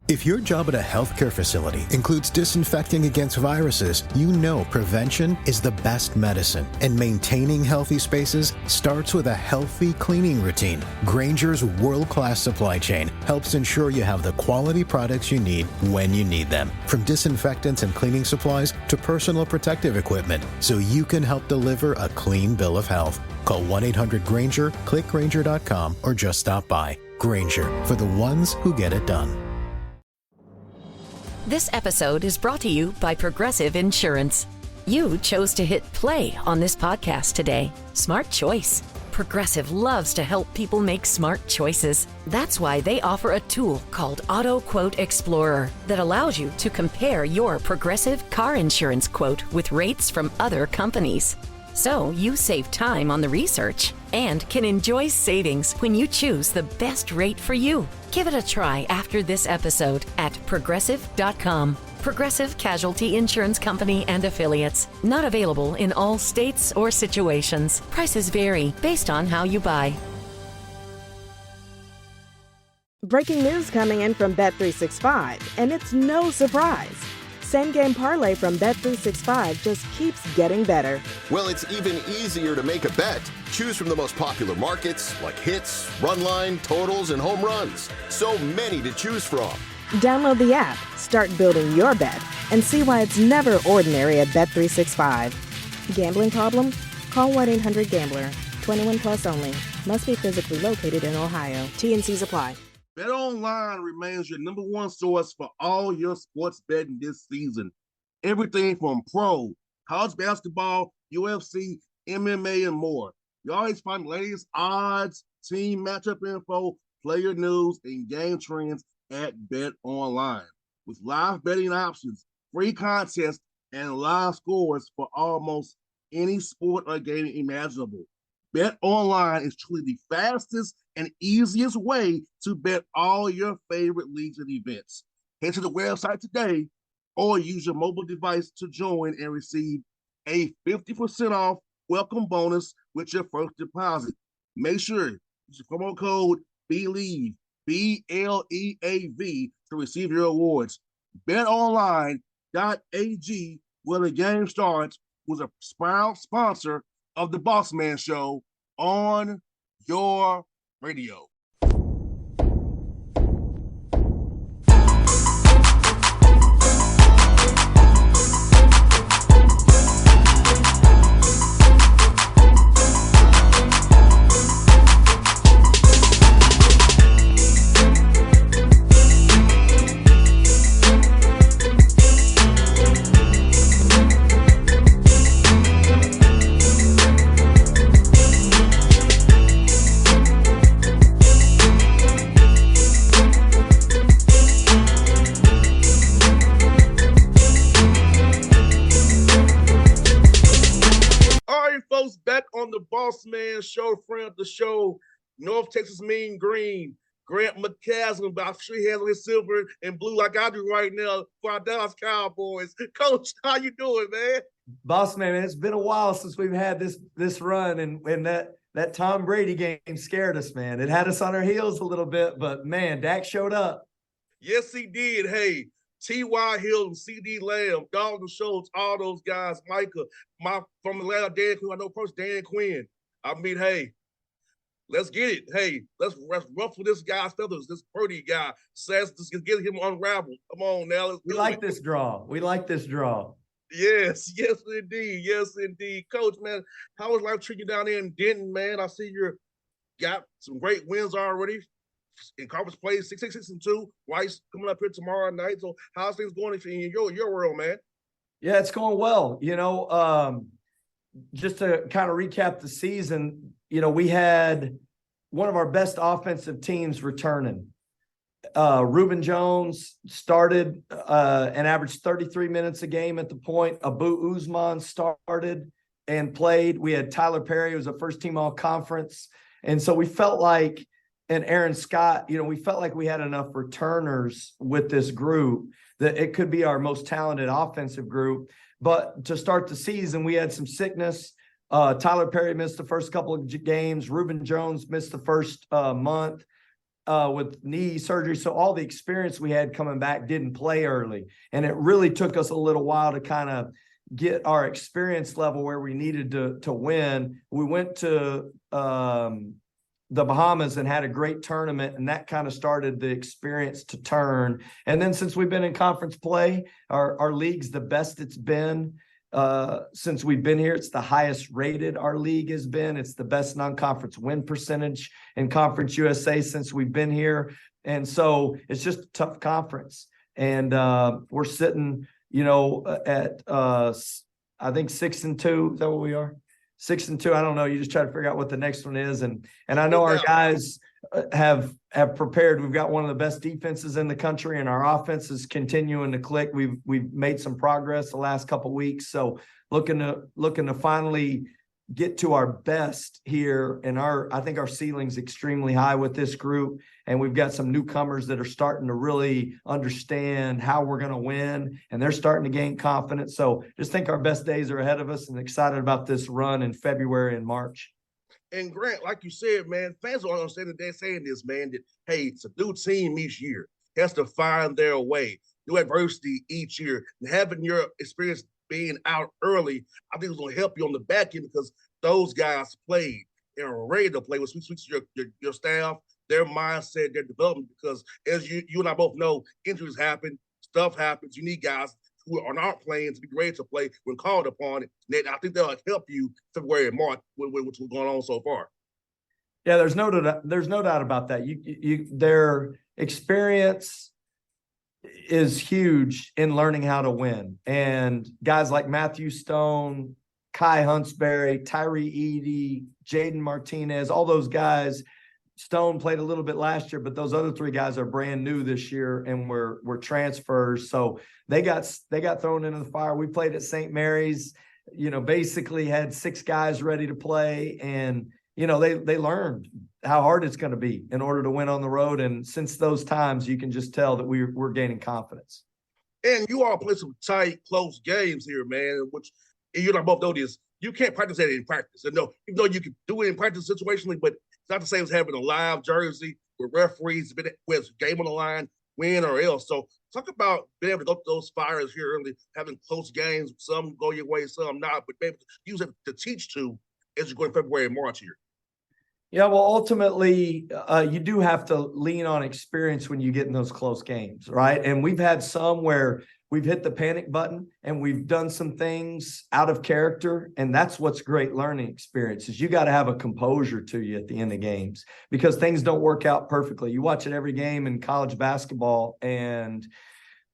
If your job at a healthcare facility includes disinfecting against viruses, you know prevention is the best medicine. And maintaining healthy spaces starts with a healthy cleaning routine. Grainger's world-class supply chain helps ensure you have the quality products you need when you need them. From disinfectants and cleaning supplies to personal protective equipment, so you can help deliver a clean bill of health. Call 1-800-GRAINGER, click Grainger.com, or just stop by. Grainger, for the ones who get it done. This episode is brought to you by Progressive Insurance. You chose to hit play on this podcast today. Smart choice. Progressive loves to help people make smart choices. That's why they offer a tool called Auto Quote Explorer that allows you to compare your Progressive car insurance quote with rates from other companies. So you save time on the research and can enjoy savings when you choose the best rate for you. Give it a try after this episode at Progressive.com. Progressive Casualty Insurance Company and Affiliates. Not available in all states or situations. Prices vary based on how you buy. Breaking news coming in from Bet365, and it's no surprise. Same Game Parlay from Bet365 just keeps getting better. Well, it's even easier to make a bet. Choose from the most popular markets like hits, run line, totals, and home runs. So many to choose from. Download the app, start building your bet, and see why it's never ordinary at Bet365. Gambling problem? Call 1-800-GAMBLER. 21 plus only. Must be physically located in Ohio. T&Cs apply. BetOnline remains your number one source for all your sports betting this season. Everything from pro, college basketball, UFC, MMA, and more. You always find the latest odds, team matchup info, player news, and game trends at BetOnline. With live betting options, free contests, and live scores for almost any sport or game imaginable. BetOnline is truly the fastest and easiest way to bet all your favorite leagues and events. Head to the website today or use your mobile device to join and receive a 50% off welcome bonus with your first deposit. Make sure you use the promo code BELIEVE, BLEAV, to receive your awards. BetOnline.ag, where the game starts, was a proud sponsor of the Bossman Show on your radio. Folks, back on the Bossman Show, friend of the show, North Texas Mean Green, Grant McCasland, but I'm sure he has on his silver and blue like I do right now for our Dallas Cowboys. Coach, how you doing, man? Bossman, man, it's been a while since we've had this run, and that Tom Brady game scared us, man. It had us on our heels a little bit, but, man, Dak showed up. Yes, he did. Hey, T.Y. Hilton, C.D. Lamb, Dalton Schultz, all those guys, Micah, from Atlanta, Dan Quinn, I know first Dan Quinn. I mean, hey, let's get it. Hey, let's ruffle this guy's feathers, this Purdy guy. Let's get him unraveled. Come on now. We like this draw. We like this draw. Yes, indeed. Yes, indeed. Coach, man, how was life treating you down there in Denton, man? I see you got some great wins already in conference play, 6-6-2. Rice coming up here tomorrow night. So how's things going in your world, man? Yeah, it's going well. Just to kind of recap the season, we had one of our best offensive teams returning. Reuben Jones started and averaged 33 minutes a game at the point. Abu Usman started and played. We had Tyler Perry, who was a first-team all-conference. And so we felt like, and Aaron Scott, we felt like we had enough returners with this group that it could be our most talented offensive group. But to start the season, we had some sickness. Tyler Perry missed the first couple of games. Reuben Jones missed the first month. with knee surgery. So all the experience we had coming back didn't play early. And it really took us a little while to kind of get our experience level where we needed to win. We went to the Bahamas and had a great tournament, and that kind of started the experience to turn. And then since we've been in conference play, our league's the best it's been since we've been here. It's the highest rated our league has been. It's the best non-conference win percentage in Conference USA since we've been here. And so it's just a tough conference. And we're sitting, at I think 6-2. Is that what we are? 6-2. I don't know. You just try to figure out what the next one is. And I know our guys have prepared. We've got one of the best defenses in the country, and our offense is continuing to click. We've made some progress the last couple of weeks. So looking to finally get to our best here. And I think our ceiling's extremely high with this group. And we've got some newcomers that are starting to really understand how we're going to win, and they're starting to gain confidence. So just think our best days are ahead of us, and excited about this run in February and March. And Grant, like you said, man, fans don't understand that they're saying this, man, that, hey, it's a new team each year. It has to find their way, new adversity each year. And having your experience being out early, I think it's going to help you on the back end, because those guys played and are ready to play, which speaks to your staff, their mindset, their development, because as you and I both know, injuries happen, stuff happens. You need guys who are not playing to be ready to play when called upon. And I think they'll help you February and March, what's going on so far. Yeah, there's no doubt about that. Their experience is huge in learning how to win. And guys like Matthew Stone, Kai Huntsberry, Tyree Edey, Jaden Martinez, all those guys. Stone played a little bit last year, but those other three guys are brand new this year and were transfers. So they got thrown into the fire. We played at St. Mary's, basically had 6 guys ready to play. And, they learned how hard it's going to be in order to win on the road. And since those times, you can just tell that we're gaining confidence. And you all play some tight, close games here, man, which you and I both know this. You can't practice that in practice. And no, even though you can do it in practice situationally, but it's not the same as having a live jersey with referees, with game on the line, win or else. So talk about being able to go through those fires here early, having close games, some go your way, some not, but maybe use it to teach to as you go in February and March here. Yeah, well, ultimately, you do have to lean on experience when you get in those close games, right? And we've had some where we've hit the panic button and we've done some things out of character. And that's what's great learning experiences. You got to have a composure to you at the end of games, because things don't work out perfectly. You watch it every game in college basketball, and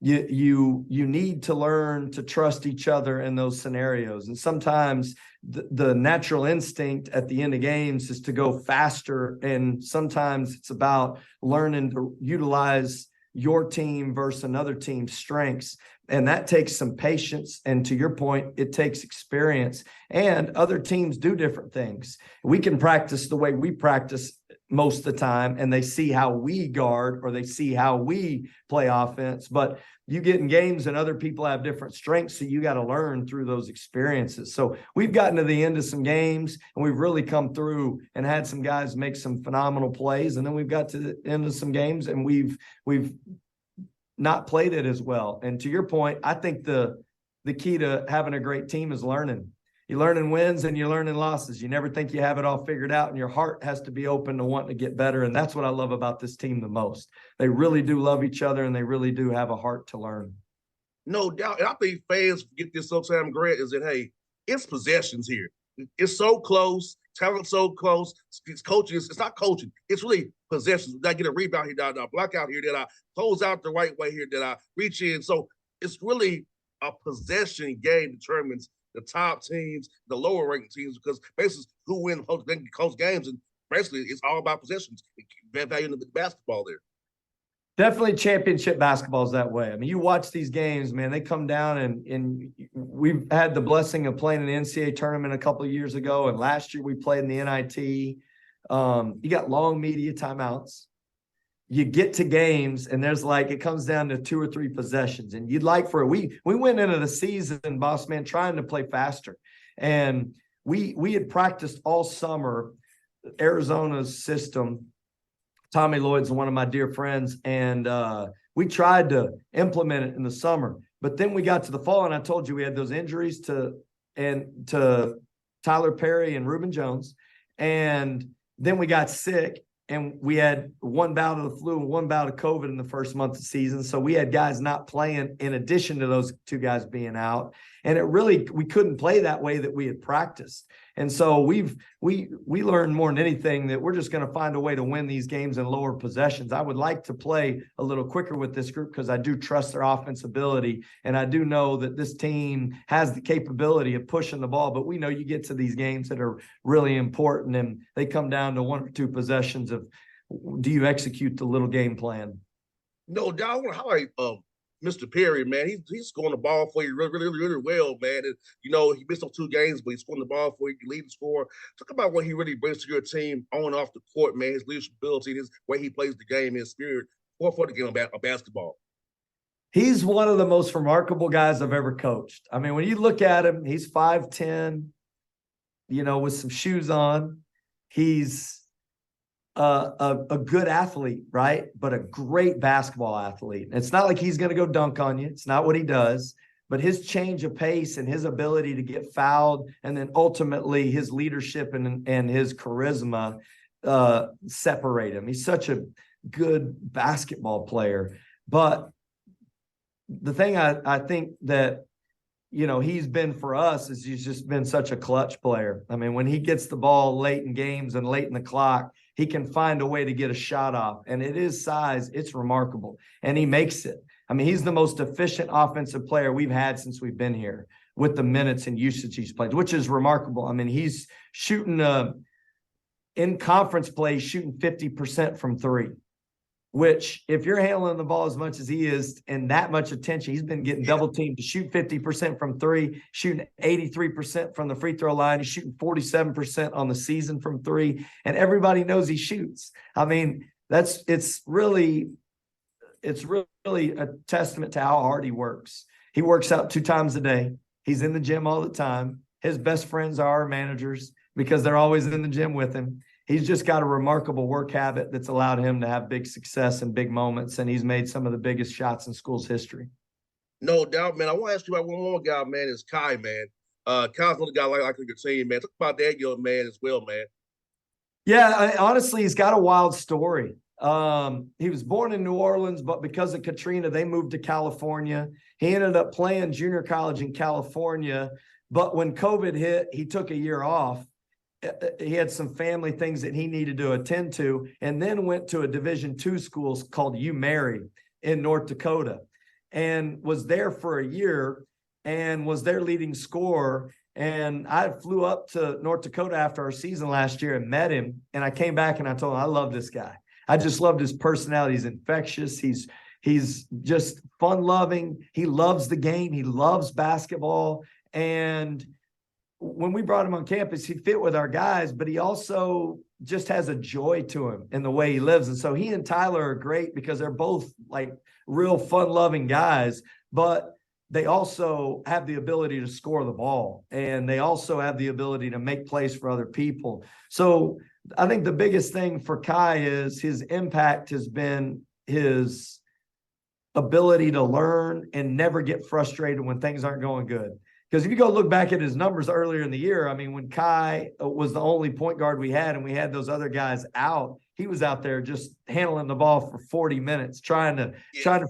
you need to learn to trust each other in those scenarios. And sometimes the natural instinct at the end of games is to go faster. And sometimes it's about learning to utilize your team versus another team's strengths. And that takes some patience. And to your point, it takes experience. And other teams do different things. We can practice the way we practice most of the time, and they see how we guard or they see how we play offense. But you get in games and other people have different strengths, so you got to learn through those experiences. So we've gotten to the end of some games, and we've really come through and had some guys make some phenomenal plays. And then we've got to the end of some games, and we've not played it as well. And to your point, I think the key to having a great team is learning. You learn in wins and you learn in losses. You never think you have it all figured out, and your heart has to be open to wanting to get better. And that's what I love about this team the most. They really do love each other, and they really do have a heart to learn. No doubt. And I think fans forget this sometimes, Grant, is that, hey, it's possessions here. It's so close, talent so close. It's coaching. It's not coaching. It's really possessions. Did I get a rebound here? Did I block out here? Did I close out the right way here? Did I reach in? So it's really a possession game determines the top teams, the lower ranked teams, because basically who win close games, and basically it's all about possessions. Value in the basketball there. Definitely championship basketball is that way. I mean, you watch these games, man, they come down, and we've had the blessing of playing in the NCAA tournament a couple of years ago. And last year we played in the NIT. You got long media timeouts. You get to games, and it comes down to 2 or 3 possessions. And you'd like for we went into the season, Bossman, trying to play faster. And we had practiced all summer Arizona's system Tommy Lloyd's one of my dear friends, and we tried to implement it in the summer. But then we got to the fall, and I told you we had those injuries to Tyler Perry and Reuben Jones. And then we got sick, and we had one bout of the flu and one bout of COVID in the first month of the season. So we had guys not playing in addition to those two guys being out. And we couldn't play that way that we had practiced. And so we learned more than anything that we're just going to find a way to win these games in lower possessions. I would like to play a little quicker with this group because I do trust their offense ability. And I do know that this team has the capability of pushing the ball, but we know you get to these games that are really important and they come down to one or two possessions of, do you execute the little game plan? No doubt. I want to highlight Mr. Perry, man. He's scoring the ball for you really well, man. And, he missed those 2 games, but he's scoring the ball for you. He can lead the score. Talk about what he really brings to your team on and off the court, man. His leadership ability, his way he plays the game, his spirit for the game of basketball. He's one of the most remarkable guys I've ever coached. I mean, when you look at him, he's 5'10", with some shoes on. He's a good athlete, right? But a great basketball athlete. It's not like he's going to go dunk on you. It's not what he does. But his change of pace and his ability to get fouled, and then ultimately his leadership and his charisma separate him. He's such a good basketball player. But the thing I think that he's been for us is he's just been such a clutch player. I mean, when he gets the ball late in games and late in the clock, he can find a way to get a shot off. And at his size, it's remarkable. And he makes it. I mean, he's the most efficient offensive player we've had since we've been here with the minutes and usage he's played, which is remarkable. I mean, he's shooting in conference play, shooting 50% from 3. Which, if you're handling the ball as much as he is and that much attention, he's been getting double teamed to shoot 50% from 3, shooting 83% from the free throw line. He's shooting 47% on the season from 3, and everybody knows he shoots. I mean, it's really a testament to how hard he works. He works out 2 times a day. He's in the gym all the time. His best friends are our managers because they're always in the gym with him. He's just got a remarkable work habit that's allowed him to have big success and big moments, and he's made some of the biggest shots in school's history. No doubt, man. I want to ask you about one more guy, man, is Kai, man. Kai's another guy like your team, man. Talk about that young man as well, man. Yeah, honestly, he's got a wild story. He was born in New Orleans, but because of Katrina, they moved to California. He ended up playing junior college in California, but when COVID hit, he took a year off. He had some family things that he needed to attend to, and then went to a Division II school called UMary in North Dakota, and was there for a year and was their leading scorer. And I flew up to North Dakota after our season last year and met him. And I came back and I told him, I love this guy. I just loved his personality. He's infectious. He's just fun loving. He loves the game. He loves basketball. And when we brought him on campus, he fit with our guys, but he also just has a joy to him in the way he lives. And so he and Tyler are great because they're both like real fun-loving guys, but they also have the ability to score the ball, and they also have the ability to make plays for other people. So I think the biggest thing for Kai is his impact has been his ability to learn and never get frustrated when things aren't going good. Because if you go look back at his numbers earlier in the year, I mean, when Kai was the only point guard we had and we had those other guys out, he was out there just handling the ball for 40 minutes, trying to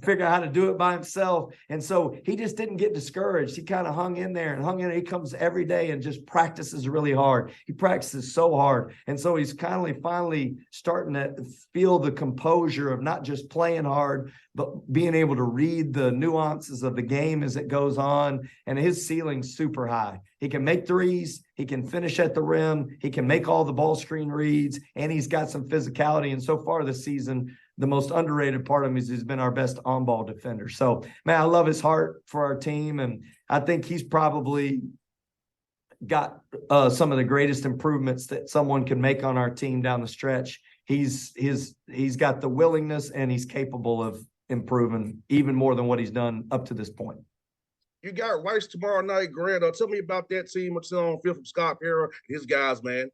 figure out how to do it by himself. And so he just didn't get discouraged. He kind of hung in there. He comes every day and just practices really hard. He practices so hard. And so he's finally starting to feel the composure of not just playing hard, but being able to read the nuances of the game as it goes on. And his ceiling's super high. He can make threes. He can finish at the rim. He can make all the ball screen reads, and he's got some physicality. And so far this season, the most underrated part of him is he's been our best on-ball defender. So, man, I love his heart for our team, and I think he's probably got some of the greatest improvements that someone can make on our team down the stretch. He's got the willingness, and he's capable of improving even more than what he's done up to this point. You got Rice tomorrow night, Grant. Tell me about that team. What's on field from Scott Perra and his guys, man.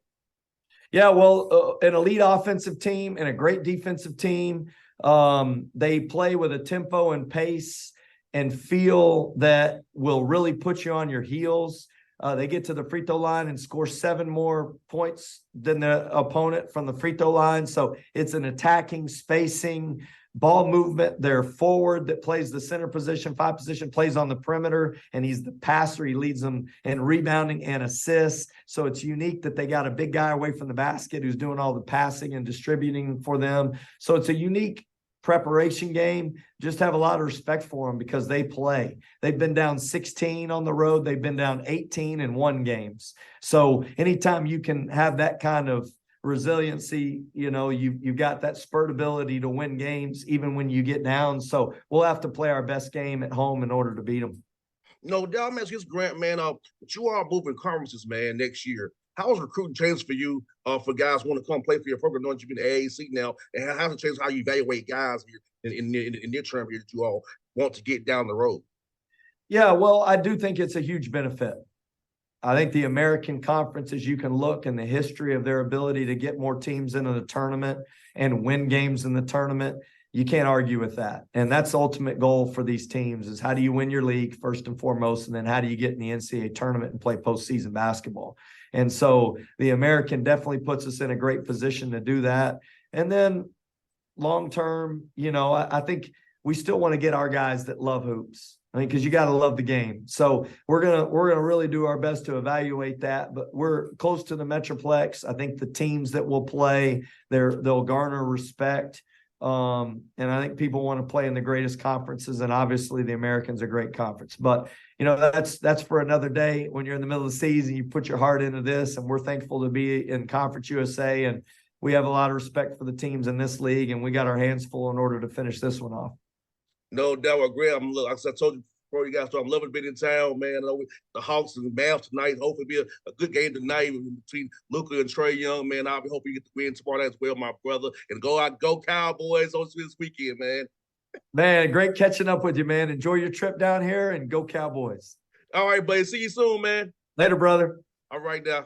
Yeah, well, an elite offensive team and a great defensive team. They play with a tempo and pace and feel that will really put you on your heels. They get to the free throw line and score 7 more points than the opponent from the free throw line. So it's an attacking, spacing, ball movement. Their forward that plays the center position, 5 position, plays on the perimeter, and he's the passer. He leads them in rebounding and assists. So it's unique that they got a big guy away from the basket who's doing all the passing and distributing for them. So it's a unique preparation game. Just have a lot of respect for them because they play. They've been down 16 on the road. They've been down 18 in 1 games. So anytime you can have that kind of resiliency, you've got that spurt ability to win games even when you get down. So we'll have to play our best game at home in order to beat them. No doubt, man. Just Grant, man. But you are moving conferences, man, next year. How has recruiting changed for you? For guys who want to come play for your program, knowing you've been AAC now, and how has it changed how you evaluate guys here in their term here that you all want to get down the road? Yeah, well, I do think it's a huge benefit. I think the American Conference, as you can look in the history of their ability to get more teams into the tournament and win games in the tournament, you can't argue with that. And that's the ultimate goal for these teams is how do you win your league first and foremost, and then how do you get in the NCAA tournament and play postseason basketball? And so the American definitely puts us in a great position to do that. And then long-term, I think we still want to get our guys that love hoops. Because you got to love the game. So we're gonna really do our best to evaluate that. But we're close to the Metroplex. I think the teams that will play, they'll garner respect. And I think people want to play in the greatest conferences, and obviously the American's a great conference. But that's for another day. When you're in the middle of the season, you put your heart into this, and we're thankful to be in Conference USA. And we have a lot of respect for the teams in this league, and we got our hands full in order to finish this one off. No doubt, Greg. Like I told you before you guys started, I'm loving being in town, man. The Hawks and the Mavs tonight. Hopefully, be a good game tonight between Luka and Trae Young, man. I'll be hoping you get the win tomorrow night as well, my brother. And go Cowboys on this weekend, man. Man, great catching up with you, man. Enjoy your trip down here and go Cowboys. All right, buddy. See you soon, man. Later, brother. All right, now.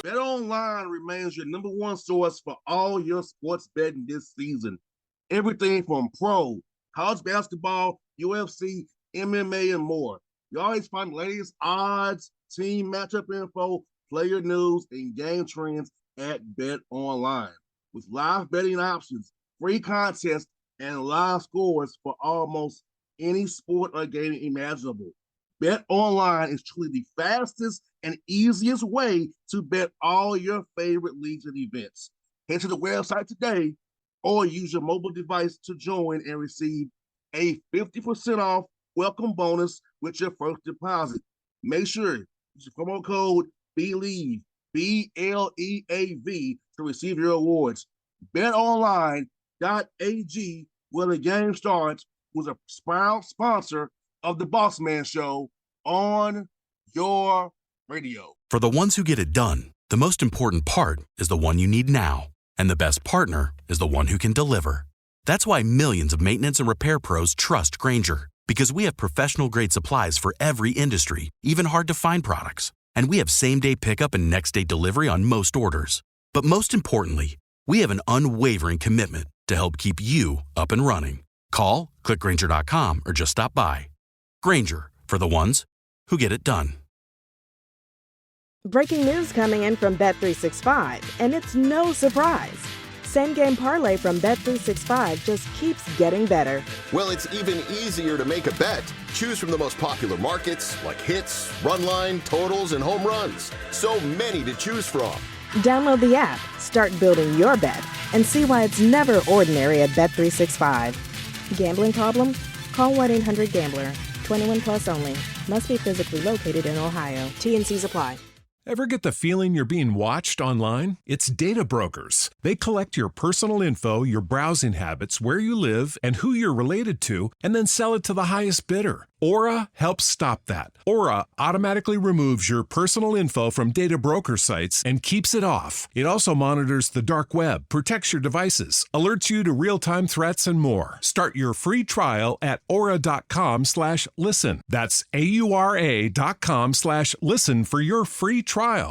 BetOnline remains your number 1 source for all your sports betting this season. Everything from pro, college basketball, UFC, MMA, and more. You always find the latest odds, team matchup info, player news, and game trends at BetOnline. With live betting options, free contests, and live scores for almost any sport or game imaginable. BetOnline is truly the fastest and easiest way to bet all your favorite leagues and events. Head to the website today or use your mobile device to join and receive a 50% off welcome bonus with your first deposit. Make sure you use the promo code BELIEVE, BLEAV, to receive your awards. BetOnline.ag, where the game starts, was a proud sponsor of the Bossman Show on your radio. For the ones who get it done, the most important part is the one you need now. And the best partner is the one who can deliver. That's why millions of maintenance and repair pros trust Grainger, because we have professional-grade supplies for every industry, even hard-to-find products. And we have same-day pickup and next-day delivery on most orders. But most importantly, we have an unwavering commitment to help keep you up and running. Call, click Grainger.com, or just stop by. Grainger, for the ones who get it done. Breaking news coming in from Bet365, and it's no surprise. Same Game Parlay from Bet365 just keeps getting better. Well, it's even easier to make a bet. Choose from the most popular markets like hits, run line, totals, and home runs. So many to choose from. Download the app, start building your bet, and see why it's never ordinary at Bet365. Gambling problem? Call 1-800-GAMBLER. 21 plus only. Must be physically located in Ohio. T&Cs apply. Ever get the feeling you're being watched online? It's data brokers. They collect your personal info, your browsing habits, where you live, and who you're related to, and then sell it to the highest bidder. Aura helps stop that. Aura automatically removes your personal info from data broker sites and keeps it off. It also monitors the dark web, protects your devices, alerts you to real-time threats, and more. Start your free trial at aura.com/listen. That's AURA.com/listen for your free trial.